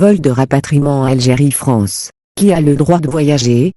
Vol de rapatriement Algérie-France. Qui a le droit de voyager?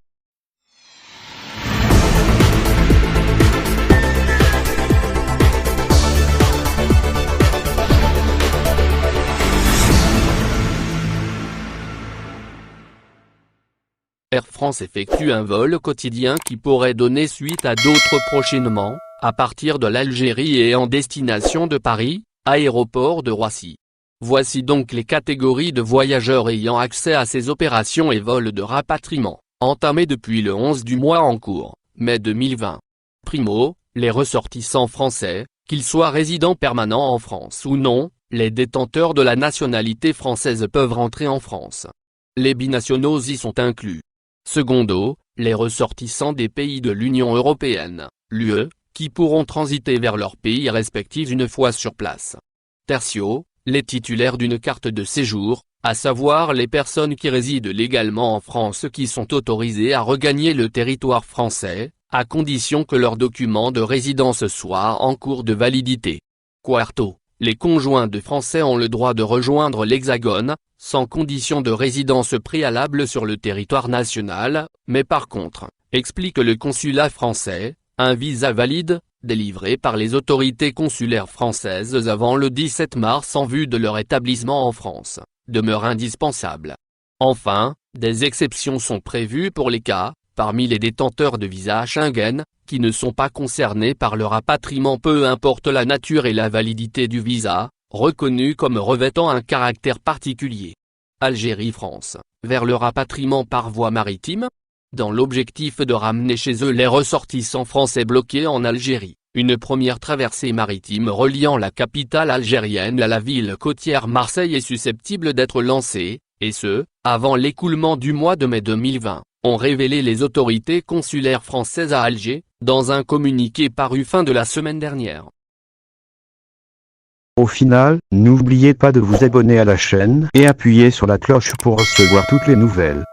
Air France effectue un vol quotidien qui pourrait donner suite à d'autres prochainement, à partir de l'Algérie et en destination de Paris, aéroport de Roissy. Voici donc les catégories de voyageurs ayant accès à ces opérations et vols de rapatriement, entamés depuis le 11 du mois en cours, mai 2020. Primo, les ressortissants français, qu'ils soient résidents permanents en France ou non, les détenteurs de la nationalité française peuvent rentrer en France. Les binationaux y sont inclus. Secondo, les ressortissants des pays de l'Union européenne, l'UE, qui pourront transiter vers leur pays respectif une fois sur place. Tertio, les titulaires d'une carte de séjour, à savoir les personnes qui résident légalement en France qui sont autorisées à regagner le territoire français, à condition que leur document de résidence soit en cours de validité. Quarto, les conjoints de Français ont le droit de rejoindre l'Hexagone, sans condition de résidence préalable sur le territoire national, mais par contre, explique le consulat français, un visa valide, délivré par les autorités consulaires françaises avant le 17 mars en vue de leur établissement en France, demeure indispensable. Enfin, des exceptions sont prévues pour les cas, parmi les détenteurs de visa Schengen, qui ne sont pas concernés par le rapatriement peu importe la nature et la validité du visa, reconnu comme revêtant un caractère particulier. Algérie-France, vers le rapatriement par voie maritime? Dans l'objectif de ramener chez eux les ressortissants français bloqués en Algérie, une première traversée maritime reliant la capitale algérienne à la ville côtière Marseille est susceptible d'être lancée, et ce, avant l'écoulement du mois de mai 2020, ont révélé les autorités consulaires françaises à Alger, dans un communiqué paru fin de la semaine dernière. Au final, n'oubliez pas de vous abonner à la chaîne et appuyer sur la cloche pour recevoir toutes les nouvelles.